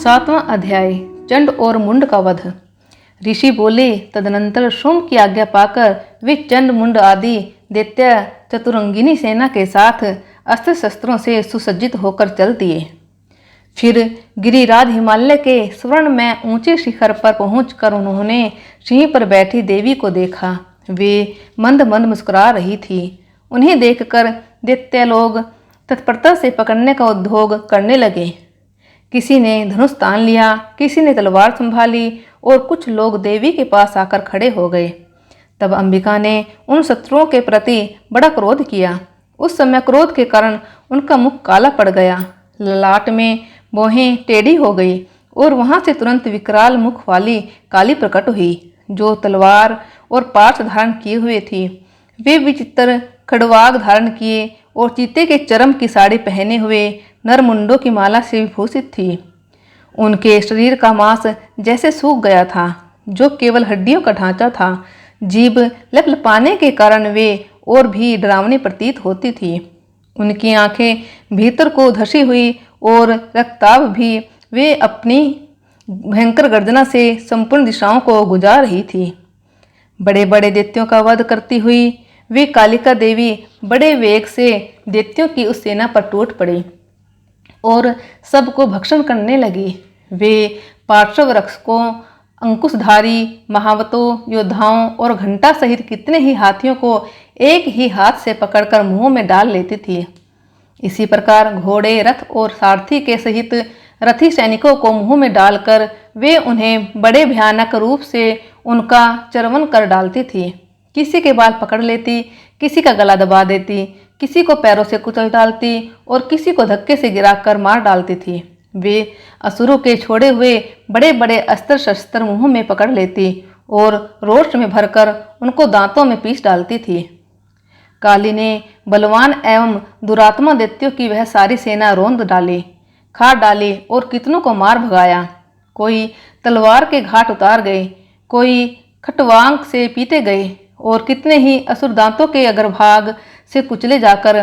7वां अध्याय चंड और मुंड का वध। ऋषि बोले, तदनंतर शुंभ की आज्ञा पाकर वे चंड मुंड आदि दैत्य चतुरंगिनी सेना के साथ अस्त्र शस्त्रों से सुसज्जित होकर चल दिए। फिर गिरिराज हिमालय के स्वर्ण में ऊंचे शिखर पर पहुंचकर उन्होंने सिंह पर बैठी देवी को देखा। वे मंद मंद मुस्कुरा रही थी। उन्हें देखकर दैत्य लोग तत्परता से पकड़ने का उद्योग करने लगे। किसी ने धनुष तान लिया, किसी ने तलवार संभाली और कुछ लोग देवी के पास आकर खड़े हो गए। तब अंबिका ने उन शत्रुओं के प्रति बड़ा क्रोध किया। उस समय क्रोध के कारण उनका मुख काला पड़ गया, ललाट में भौहें टेढ़ी हो गई और वहां से तुरंत विकराल मुख वाली काली प्रकट हुई, जो तलवार और पार्श धारण किए हुए थी। वे विचित्र खड़वाग धारण किए और चीते के चर्म की साड़ी पहने हुए नरमुंडों की माला से विभूषित थी। उनके शरीर का मांस जैसे सूख गया था, जो केवल हड्डियों का ढांचा था। जीभ लपलपाने के कारण वे और भी डरावनी प्रतीत होती थी। उनकी आंखें भीतर को धसी हुई और रक्ताभ भी वे अपनी भयंकर गर्जना से संपूर्ण दिशाओं को गुजार रही थी। बड़े बड़े दैत्यों का वध करती हुई वे कालिका देवी बड़े वेग से दैत्यों की उस सेना पर टूट पड़ी और सबको भक्षण करने लगी। वे पार्श्व रक्षकों, अंकुशधारी महावतों, योद्धाओं और घंटा सहित कितने ही हाथियों को एक ही हाथ से पकड़कर मुंह में डाल लेती थी। इसी प्रकार घोड़े, रथ और सारथी के सहित रथी सैनिकों को मुंह में डालकर वे उन्हें बड़े भयानक रूप से उनका चर्वण कर डालती थी। किसी के बाल पकड़ लेती, किसी का गला दबा देती, किसी को पैरों से कुचल डालती और किसी को धक्के से गिराकर मार डालती थी। वे असुरों के छोड़े हुए बड़े बड़े अस्त्र शस्त्र मुंह में पकड़ लेती और रोष में भरकर उनको दांतों में पीस डालती थी। काली ने बलवान एवं दुरात्मा दैत्यों की वह सारी सेना रौंद डाली, खा डाली और कितनों को मार भगाया। कोई तलवार के घाट उतार गए, कोई खटवांग से पीटे गए और कितने ही असुर दांतों के अग्रभाग से कुचले जाकर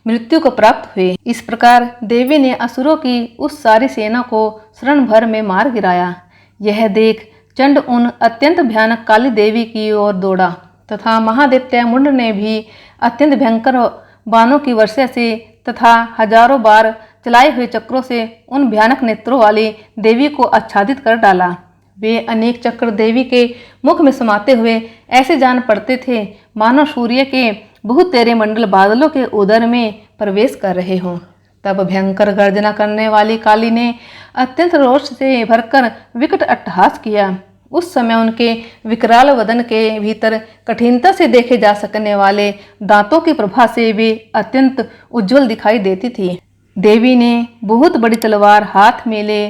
मृत्यु को प्राप्त हुए। इस प्रकार देवी ने असुरों की उस सारी सेना को क्षण भर में मार गिराया। यह देख चंड उन अत्यंत भयानक काली देवी की ओर दौड़ा तथा महादैत्य मुंड ने भी अत्यंत भयंकर बाणों की वर्षा से तथा हजारों बार चलाए हुए चक्रों से उन भयानक नेत्रों वाली देवी को आच्छादित कर डाला। वे अनेक चक्र देवी के मुख में समाते हुए ऐसे जान पड़ते थे मानो सूर्य के बहुत तेरे मंडल बादलों के उदर में प्रवेश कर रहे हों। तब भयंकर गर्जना करने वाली काली ने अत्यंत रोष से भरकर विकट अट्टहास किया। उस समय उनके विकराल वदन के भीतर कठिनता से देखे जा सकने वाले दांतों की प्रभा से वे अत्यंत उज्जवल दिखाई देती थी। देवी ने बहुत बड़ी तलवार हाथ में ले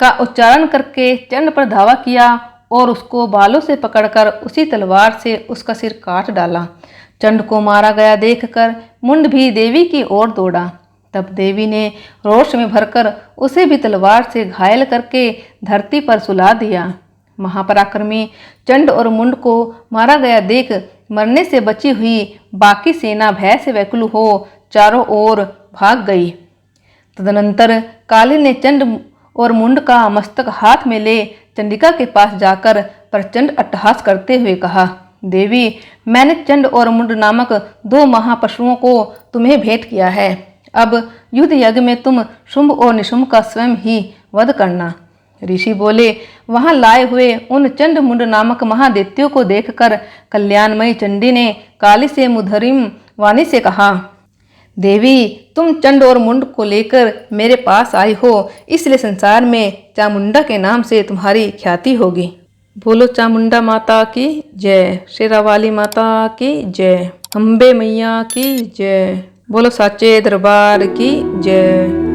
का उच्चारण करके चंड पर धावा किया और उसको बालों से पकड़कर उसी तलवार से उसका सिर काट डाला। चंड को मारा गया देखकर मुंड भी देवी की ओर दौड़ा। तब देवी ने रोष में भरकर उसे भी तलवार से घायल करके धरती पर सुला दिया। महापराक्रमी चंड और मुंड को मारा गया देख मरने से बची हुई बाकी सेना भय से व्याकुल हो चारों ओर भाग गई। तदनंतर काली ने चंड और मुंड का मस्तक हाथ में ले चंडिका के पास जाकर प्रचंड अट्टहास करते हुए कहा, देवी, मैंने चंड और मुंड नामक 2 महापशुओं को तुम्हें भेंट किया है। अब युद्ध यज्ञ में तुम शुंभ और निशुंभ का स्वयं ही वध करना। ऋषि बोले, वहां लाए हुए उन चंड मुंड नामक महादैत्यों को देखकर कल्याणमयी चंडी ने काली से मुधरिम वाणी से कहा, देवी, तुम चंड और मुंड को लेकर मेरे पास आई हो, इसलिए संसार में चामुंडा के नाम से तुम्हारी ख्याति होगी। बोलो चामुंडा माता की जय, शेरावाली माता की जय, अम्बे मैया की जय, बोलो साचे दरबार की जय।